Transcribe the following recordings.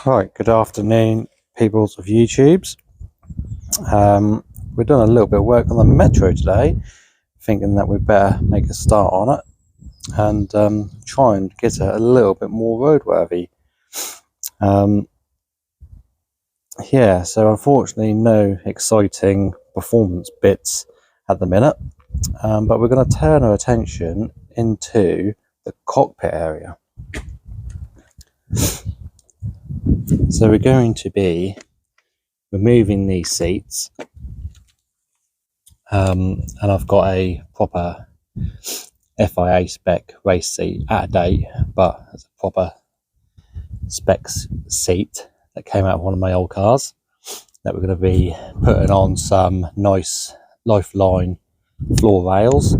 Right, good afternoon, peoples of YouTubes. We've done a little bit of work on the Metro today, thinking that we'd better make a start on it and try and get it a little bit more roadworthy. Yeah, so unfortunately no exciting performance bits at the minute, but we're going to turn our attention into the cockpit area. So we're going to be removing these seats, and I've got a proper FIA spec race seat out of date, but it's a proper specs seat that came out of one of my old cars that we're going to be putting on some nice Lifeline floor rails,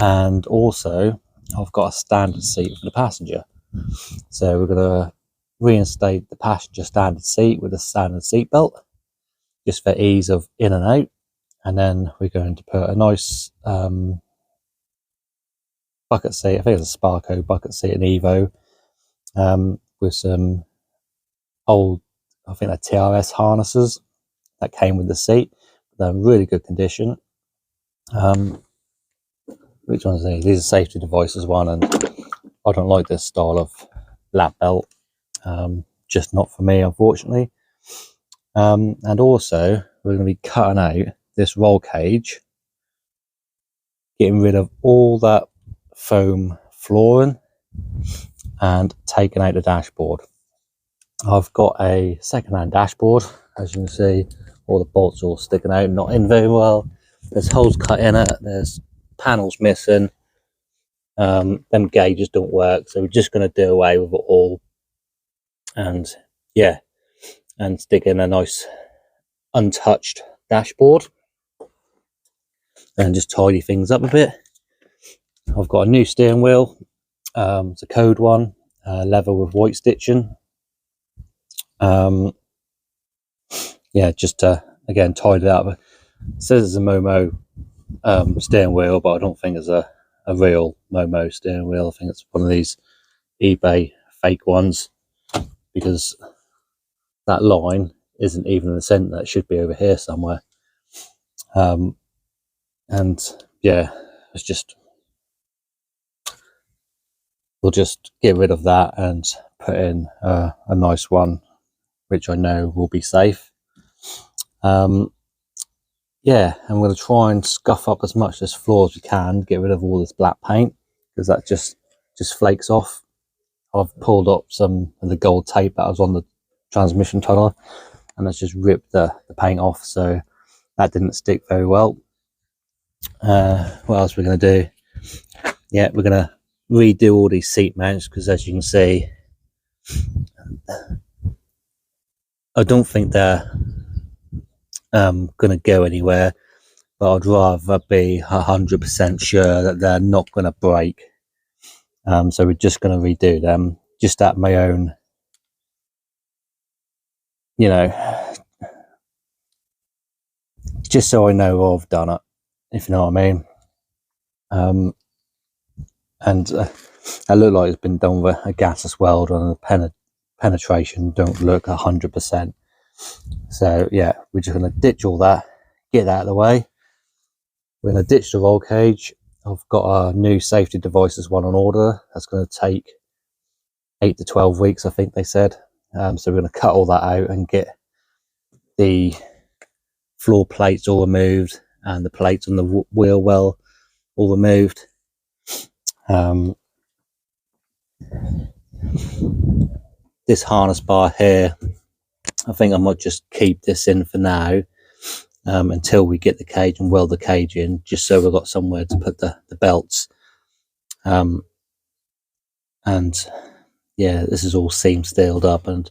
and also I've got a standard seat for the passenger. So we're going to reinstate the passenger standard seat with a standard seat belt just for ease of in and out, and then we're going to put a nice bucket seat, I think it's a Sparco bucket seat, an Evo, with some old, I think they're TRS harnesses that came with the seat. They're in really good condition. Which one's these? These are safety devices one, and I don't like this style of lap belt. Just not for me, unfortunately. And also, we're going to be cutting out this roll cage, getting rid of all that foam flooring and taking out the dashboard. I've got a second-hand dashboard, as you can see, all the bolts all sticking out, not in very well. There's holes cut in it, there's panels missing, them gauges don't work, so we're just going to do away with it all, and yeah, and stick in a nice untouched dashboard and just tidy things up a bit. I've got a new steering wheel, it's a code one, leather with white stitching. Yeah, just to again tidy it up. It says it's a Momo steering wheel, but I don't think it's a real Momo steering wheel. I think it's one of these eBay fake ones, because that line isn't even in the centre. It should be over here somewhere. And yeah, it's just, we'll just get rid of that and put in a nice one, which I know will be safe. Yeah, I'm going to try and scuff up as much of this floor as we can, get rid of all this black paint, because that just flakes off. I've pulled up some of the gold tape that was on the transmission tunnel, and that's just ripped the paint off, so that didn't stick very well. What else we're going to do? Yeah, we're going to redo all these seat mounts, because as you can see, I don't think they're going to go anywhere, but I'd rather be 100% sure that they're not going to break. So we're just going to redo them, just at my own, you know, just so I know I've done it, if you know what I mean. And it looked like it's been done with a gaseous weld, and the penetration don't look 100%. So yeah, we're just going to ditch all that, get that out of the way. We're going to ditch the roll cage. I've got a new safety devices one on order. That's going to take 8 to 12 weeks, I think they said. So we're going to cut all that out and get the floor plates all removed and the plates on the wheel well all removed. This harness bar here, I think I might just keep this in for now, until we get the cage and weld the cage in, just so we've got somewhere to put the belts. And yeah, this is all seam sealed up, and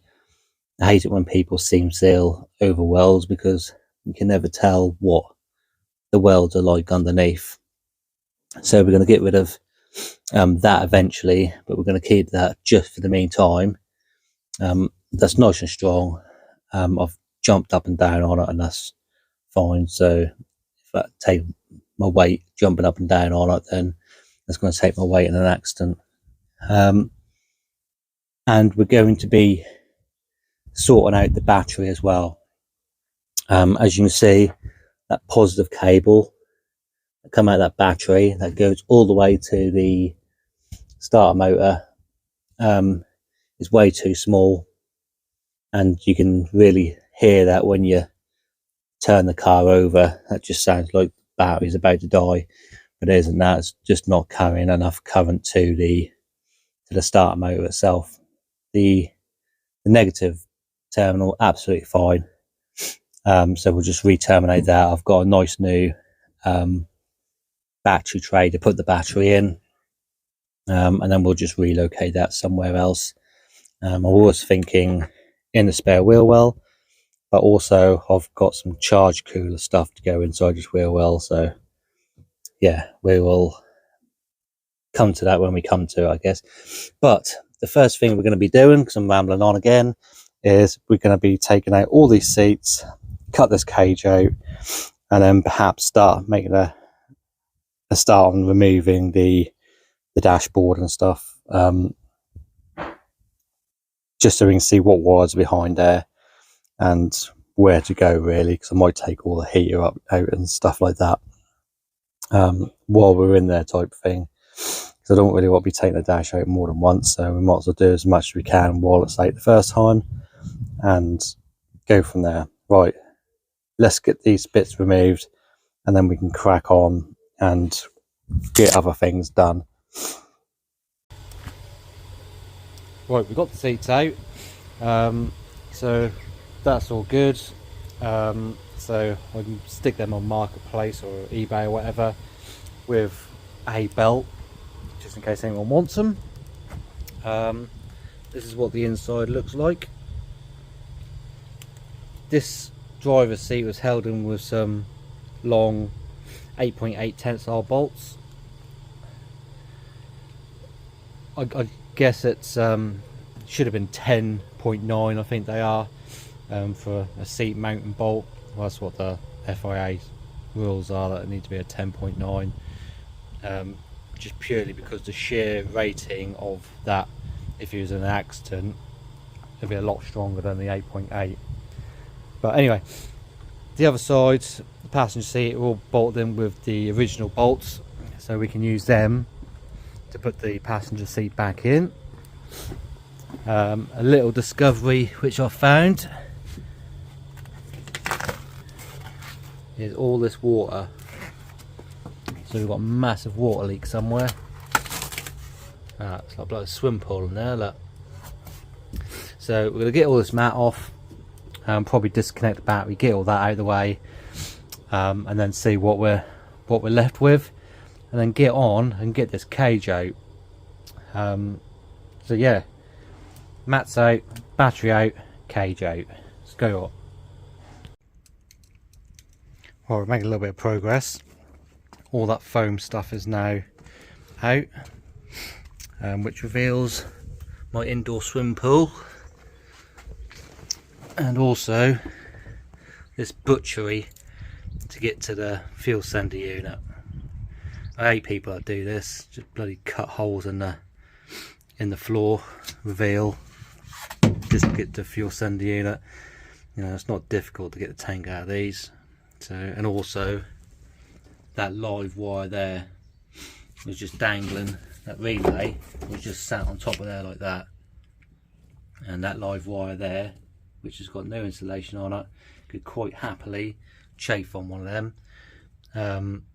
I hate it when people seam seal over welds, because you can never tell what the welds are like underneath. So we're going to get rid of that eventually, but we're going to keep that just for the meantime. That's nice and strong. I've jumped up and down on it, and that's fine. So if I take my weight jumping up and down on it, then that's going to take my weight in an accident. And we're going to be sorting out the battery as well. As you can see, that positive cable that come out of that battery that goes all the way to the starter motor is way too small, and you can really hear that when you turn the car over. That just sounds like the battery's about to die, but it isn't. That it's just not carrying enough current to the starter motor itself. The negative terminal absolutely fine, so we'll just re-terminate that. I've got a nice new battery tray to put the battery in, and then we'll just relocate that somewhere else. I was thinking in the spare wheel well, but also I've got some charge cooler stuff to go inside this wheel well, so yeah, we will come to that when we come to it, I guess. But the first thing we're going to be doing, because I'm rambling on again, is we're going to be taking out all these seats, cut this cage out, and then perhaps start making a start on removing the dashboard and stuff, just so we can see what wires are behind there and where to go, really, because I might take all the heater out and stuff like that while we're in there, type of thing, because I don't really want to be taking the dash out more than once, so we might as well do as much as we can while it's out the first time and go from there. Right, let's get these bits removed and then we can crack on and get other things done. Right, we've got the seats out, so that's all good. So I can stick them on Marketplace or eBay or whatever with a belt, just in case anyone wants them. This is what the inside looks like. This driver's seat was held in with some long 8.8 tensile bolts. I guess it's should have been 10.9, I think they are, for a seat mounting bolt. Well, that's what the FIA rules are, that it needs to be a 10.9, just purely because the sheer rating of that, if he was in an accident, it'd be a lot stronger than the 8.8. But anyway, the other side, the passenger seat, are all bolted in with the original bolts, so we can use them to put the passenger seat back in. A little discovery which I found is all this water. So we've got a massive water leak somewhere. It's like a swim pool in there, look. So we're going to get all this mat off, probably disconnect the battery, get all that out of the way, and then see what we're left with, and then get on and get this cage out. So yeah, mats out, battery out, cage out. Let's go on. Well, we're making a little bit of progress. All that foam stuff is now out, which reveals my indoor swim pool, and also this butchery to get to the fuel sender unit. I hate people that do this, just bloody cut holes in the floor, reveal, just to get to the fuel sender unit. You know, it's not difficult to get the tank out of these. So, and also that live wire there was just dangling. That relay was just sat on top of there like that, and that live wire there, which has got no insulation on it, could quite happily chafe on one of them,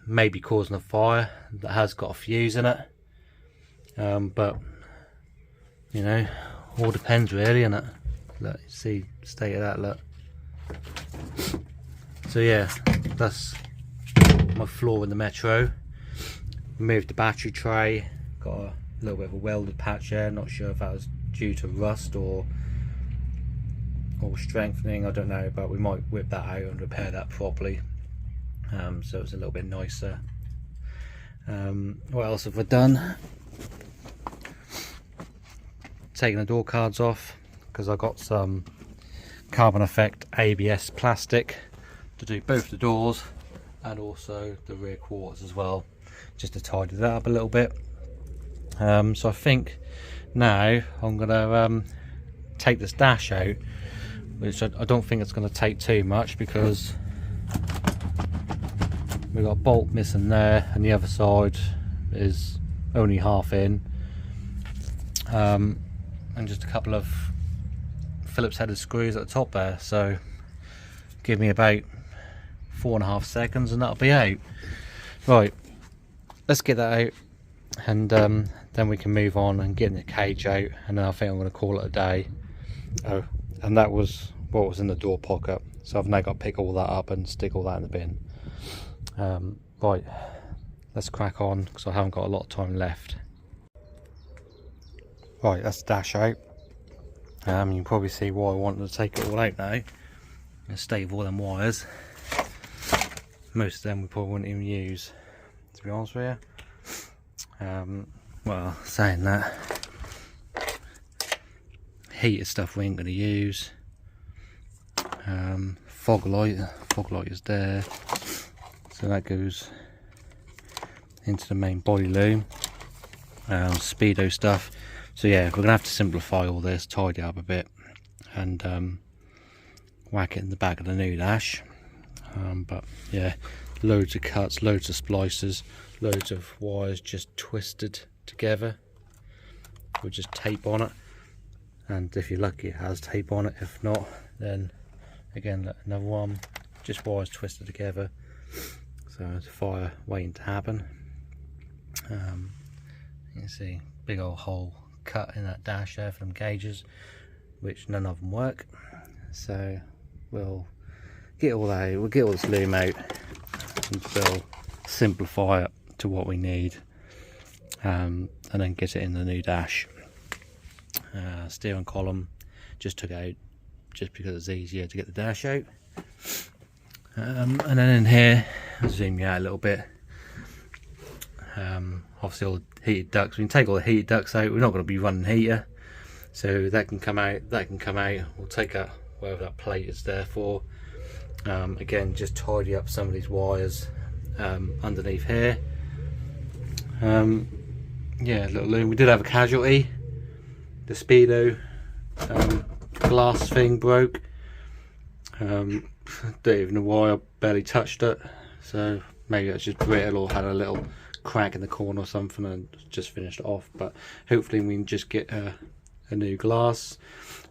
maybe causing a fire that has got a fuse in it. But you know, all depends really, innit? Look, see, state of that, look. So yeah, that's my floor in the Metro. Moved the battery tray, got a little bit of a welded patch there, not sure if that was due to rust or strengthening, I don't know, but we might whip that out and repair that properly, so it's a little bit nicer. What else have I done? Taking the door cards off, because I got some Carbon Effect ABS plastic to do both the doors and also the rear quarters as well, just to tidy that up a little bit. So I think now I'm gonna take this dash out which I don't think it's going to take too much, because we've got a bolt missing there and the other side is only half in, and just a couple of Phillips headed screws at the top there, so give me about 4.5 seconds and that'll be out. Right, let's get that out, and then we can move on and get the cage out, and then I think I'm going to call it a day. Oh, and that was what was in the door pocket, so I've now got to pick all that up and stick all that in the bin. Right, let's crack on, because I haven't got a lot of time left. Right, that's the dash out. You can probably see why I wanted to take it all out now. And stave all them wires. Most of them we probably wouldn't even use, to be honest with you. Well, saying that, heater stuff we ain't going to use. Fog light is there, so that goes into the main body loom. Speedo stuff. So yeah, we're gonna have to simplify all this, tidy up a bit, and whack it in the back of the new dash. But yeah, loads of cuts, loads of splices, loads of wires just twisted together with just tape on it, and if you're lucky it has tape on it. If not, then again, look, another one, just wires twisted together. So it's a fire waiting to happen. You can see big old hole cut in that dash there for them gauges, which none of them work. So we'll get all that out, we'll get all this loom out, and we'll simplify it to what we need, and then get it in the new dash. Steering column just took out just because it's easier to get the dash out. And then in here, I'll zoom you out a little bit. Obviously all the heated ducts, we can take all the heated ducts out. We're not going to be running heater, so that can come out, that can come out. We'll take out whatever that plate is there for. Again, just tidy up some of these wires underneath here. Yeah, little loom. We did have a casualty. The Speedo glass thing broke. Don't even know why, I barely touched it, so maybe it's just brittle or had a little crack in the corner or something and just finished it off. But hopefully we can just get a new glass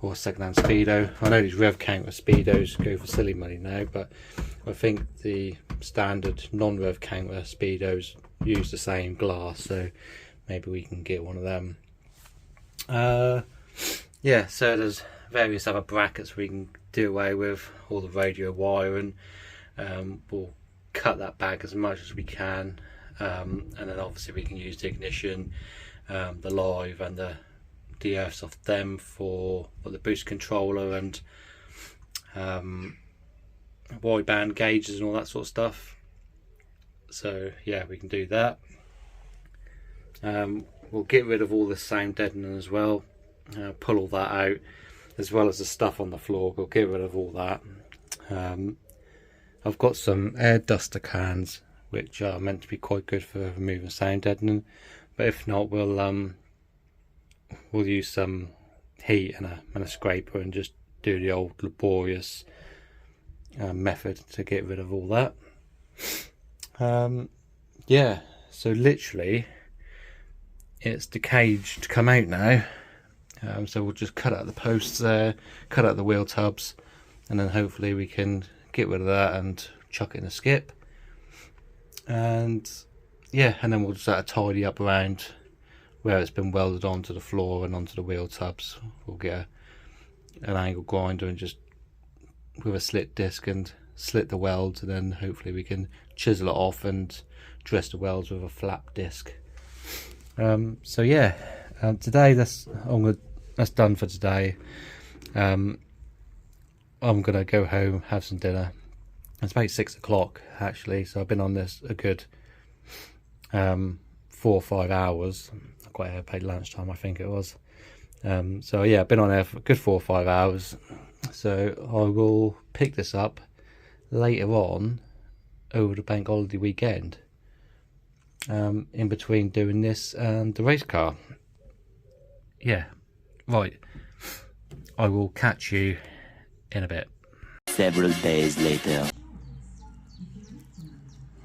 or a second-hand Speedo. I know these rev counter Speedos go for silly money now, but I think the standard non-rev counter Speedos use the same glass, so maybe we can get one of them. Yeah, so there's various other brackets we can do away with, all the radio wiring. We'll cut that back as much as we can, and then obviously we can use the ignition, the live and the earths off them for the boost controller and wideband gauges and all that sort of stuff. So yeah, we can do that. We'll get rid of all the sound deadening as well, pull all that out, as well as the stuff on the floor. We'll get rid of all that. I've got some air duster cans which are meant to be quite good for removing sound deadening, but if not, we'll use some heat and a scraper and just do the old laborious method to get rid of all that. Yeah, so literally it's the cage to come out now. So we'll just cut out the posts there, cut out the wheel tubs, and then hopefully we can get rid of that and chuck it in a skip. And yeah, and then we'll just tidy up around where it's been welded onto the floor and onto the wheel tubs. We'll get an angle grinder and just with a slit disc and slit the welds, and then hopefully we can chisel it off and dress the welds with a flap disc. So yeah, today that's done for today. I'm gonna go home, have some dinner. It's about 6 o'clock actually, so I've been on this a good 4 or 5 hours. I got here paid lunchtime, I think it was. So yeah, I've been on there for a good 4 or 5 hours. So I will pick this up later on over the bank holiday weekend, in between doing this and the race car. Yeah, right, I will catch you in a bit. Several days later.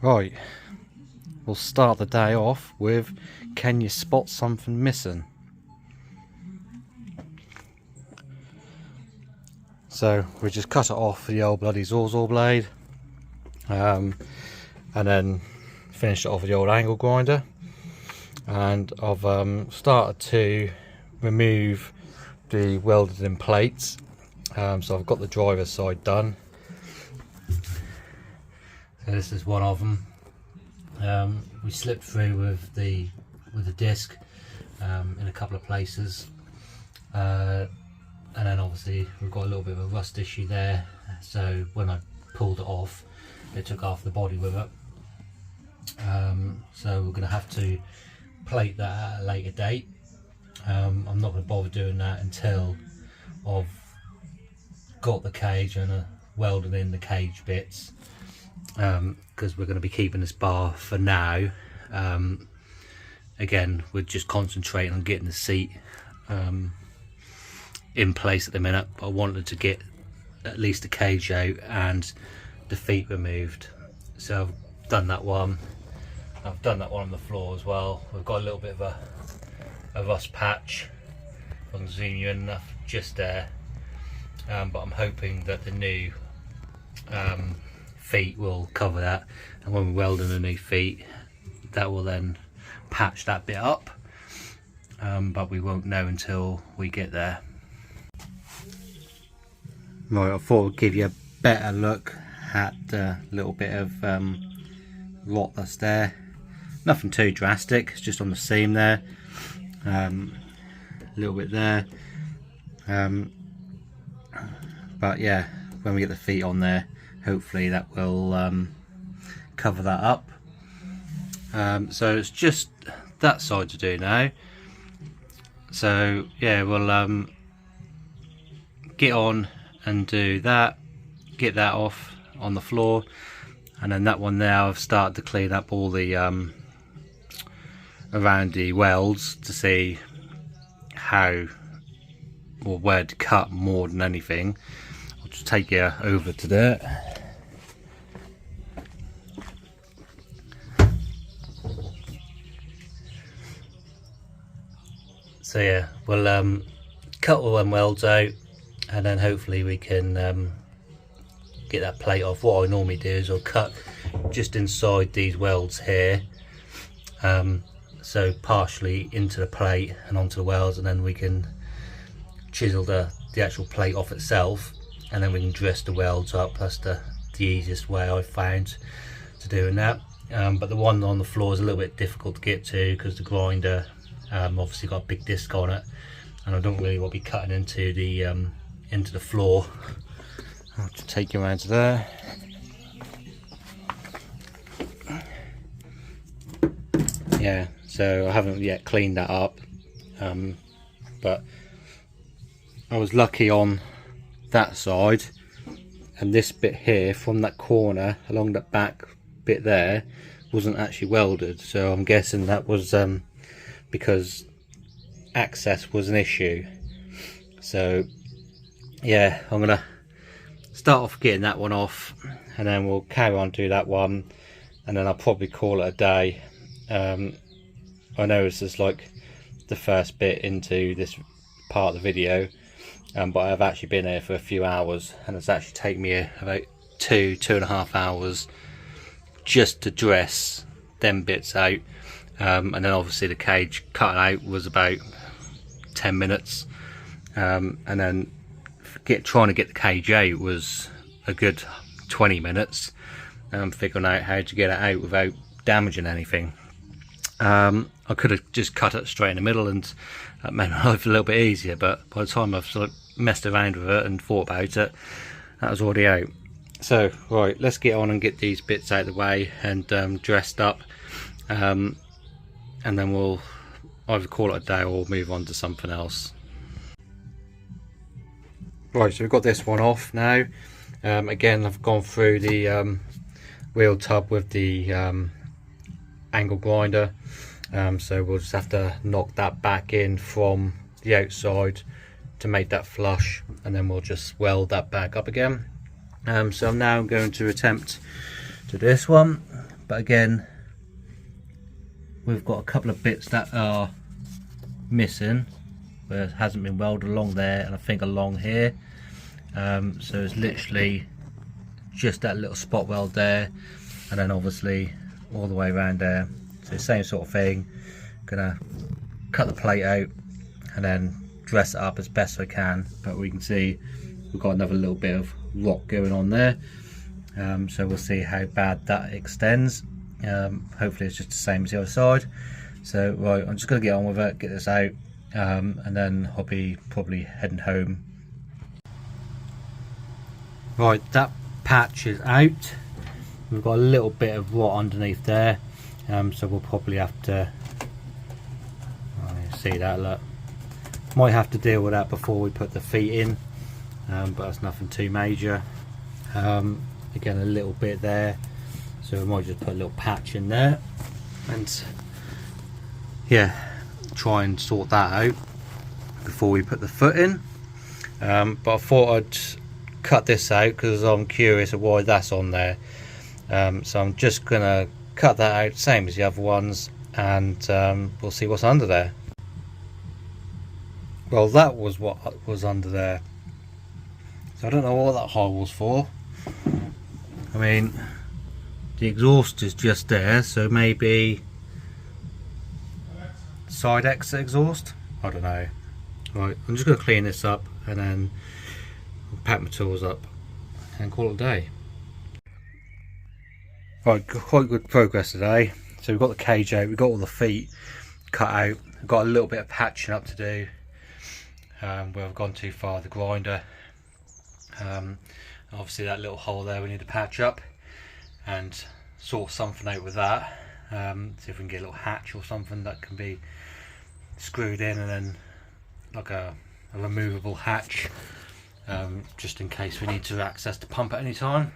Right, we'll start the day off with, can you spot something missing? So we just cut it off with the old bloody Sawzall blade, and then finished it off with the old angle grinder, and I've started to remove the welded in plates. So I've got the driver's side done. So this is one of them. We slipped through with the disc in a couple of places, and then obviously we've got a little bit of a rust issue there. So when I pulled it off, it took half the body with it. So we're going to have to plate that at a later date. I'm not going to bother doing that until I've got the cage and welded in the cage bits, because we're going to be keeping this bar for now. Again, we're just concentrating on getting the seat in place at the minute, but I wanted to get at least the cage out and the feet removed. So I've done that one. I've done that one on the floor as well. We've got a little bit of a rust patch. If I can zoom you in enough, just there. But I'm hoping that the new feet will cover that, and when we weld in the new feet, that will then patch that bit up. But we won't know until we get there. Right, I thought I'd give you a better look at the little bit of rot that's there. Nothing too drastic, it's just on the seam there, a little bit there, but yeah, when we get the feet on there, hopefully that will cover that up. So it's just that side to do now. So yeah, we'll get on and do that, get that off on the floor, and then that one there I've started to clean up all the around the welds to see how or where to cut more than anything. I'll just take you over to that. So yeah, we'll cut all them welds out, and then hopefully we can get that plate off. What I normally do is I'll cut just inside these welds here, so partially into the plate and onto the welds, and then we can chisel the actual plate off itself, and then we can dress the welds up. That's the easiest way I've found to doing that. But the one on the floor is a little bit difficult to get to because the grinder obviously got a big disc on it, and I don't really want to be cutting into the floor. I'll just take you around to there. Yeah, so I haven't yet cleaned that up, but I was lucky on that side, and this bit here from that corner along that back bit there wasn't actually welded, so I'm guessing that was because access was an issue. So yeah, I'm gonna start off getting that one off, and then we'll carry on do that one, and then I'll probably call it a day. I know this is like the first bit into this part of the video, but I've actually been here for a few hours, and it's actually taken me about two and a half hours just to dress them bits out, and then obviously the cage cutting out was about 10 minutes, and then trying to get the cage out was a good 20 minutes, figuring out how to get it out without damaging anything. I could have just cut it straight in the middle, and that made my life a little bit easier, but by the time I've sort of messed around with it and thought about it, that was already out. So right, let's get on and get these bits out of the way and dressed up, and then we'll either call it a day or move on to something else. Right, so we've got this one off now. Again, I've gone through the wheel tub with the angle grinder, so we'll just have to knock that back in from the outside to make that flush, and then we'll just weld that back up again. So I'm now going to attempt to do this one, but again we've got a couple of bits that are missing where it hasn't been welded along there, and I think along here. So it's literally just that little spot weld there, and then obviously all the way around there. So same sort of thing. Gonna cut the plate out and then dress it up as best I can, but we can see we've got another little bit of rock going on there. So we'll see how bad that extends. Hopefully it's just the same as the other side. So right, I'm just gonna get on with it, get this out, and then I'll be probably heading home. Right, that patch is out. We've got a little bit of rot underneath there, so we'll probably have to see that, look, might have to deal with that before we put the feet in, but that's nothing too major. Again, a little bit there, so we might just put a little patch in there and yeah, try and sort that out before we put the foot in. But I thought I'd cut this out because I'm curious of why that's on there. So I'm just gonna cut that out, same as the other ones, and we'll see what's under there. Well, that was what was under there, so I don't know what that hole was for. I mean, the exhaust is just there, so maybe side exit exhaust, I don't know. Right, I'm just going to clean this up and then pack my tools up and call it a day. Right, quite good progress today. So we've got the cage out, we've got all the feet cut out, we've got a little bit of patching up to do where I've gone too far with the grinder. Obviously that little hole there we need to patch up and sort something out with that. See if we can get a little hatch or something that can be screwed in, and then like a removable hatch, just in case we need to access the pump at any time.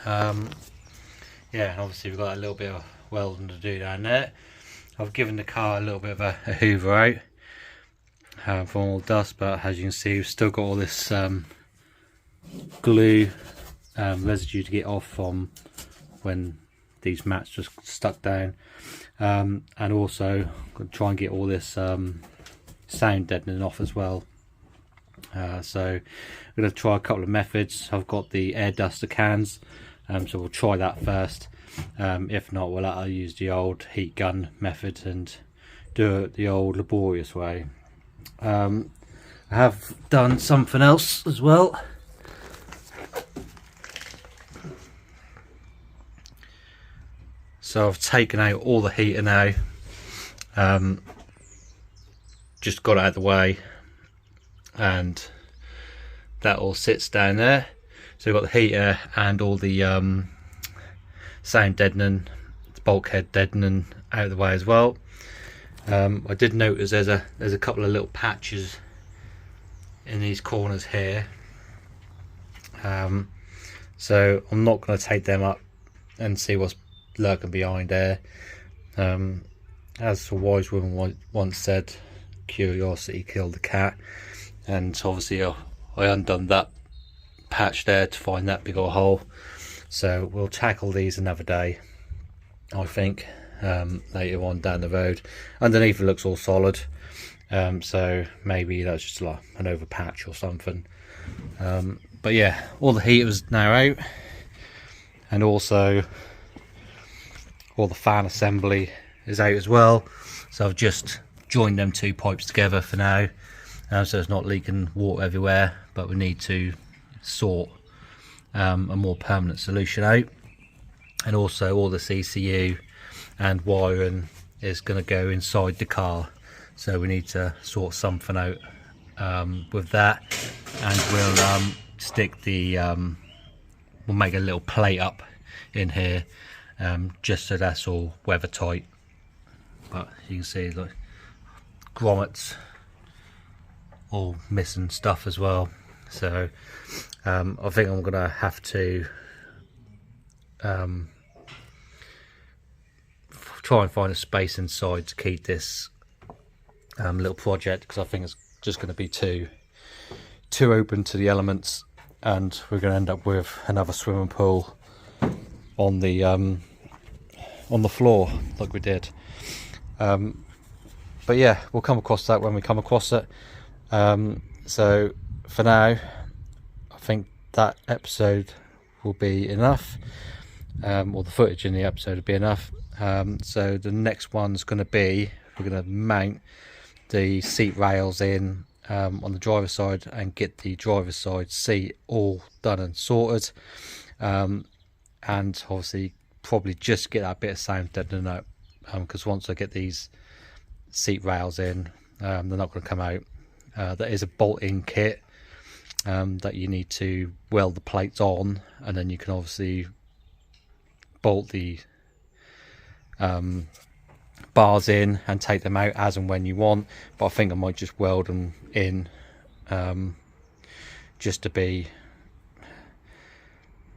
Yeah, and obviously we've got a little bit of welding to do down there. I've given the car a little bit of a hoover out from all the dust, but as you can see we've still got all this glue residue to get off from when these mats just stuck down, and also I'm going to try and get all this sound deadening off as well. So I'm going to try a couple of methods. I've got the air duster cans, so we'll try that first. If not, well, I'll use the old heat gun method and do it the old laborious way. I have done something else as well. So I've taken out all the heater now, just got it out of the way, and that all sits down there. So we've got the heater and all the sound deadening, the bulkhead deadening out of the way as well. I did notice there's a couple of little patches in these corners here, so I'm not going to take them up and see what's lurking behind there. As a wise woman once said, curiosity killed the cat, and obviously I undone that patch there to find that big old hole. So we'll tackle these another day, I think, later on down the road. Underneath it looks all solid, so maybe that's just like an over patch or something. But yeah, all the heat was now out, and also all the fan assembly is out as well. So I've just joined them two pipes together for now, so it's not leaking water everywhere, but we need to sort a more permanent solution out. And also all the CCU and wiring is going to go inside the car, so we need to sort something out with that, and we'll stick the we'll make a little plate up in here, just so that's all weather tight. But you can see like grommets all missing stuff as well, so I think I'm gonna have to try and find a space inside to keep this little project, because I think it's just going to be too too open to the elements, and we're going to end up with another swimming pool on the floor like we did. But yeah, we'll come across that when we come across it. So for now, I think that episode will be enough, or the footage in the episode will be enough. So the next one's going to be, we're going to mount the seat rails in on the driver's side and get the driver's side seat all done and sorted, and obviously probably just get that bit of sound deadening out, because once I get these seat rails in, they're not going to come out. There is a bolt-in kit that you need to weld the plates on, and then you can obviously bolt the bars in and take them out as and when you want. But I think I might just weld them in, just to be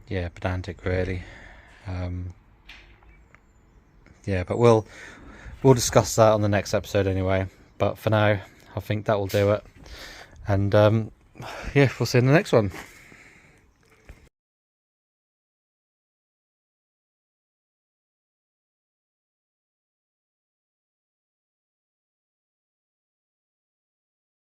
pedantic really. But we'll discuss that on the next episode anyway. But for now, I think that will do it, and we'll see you in the next one.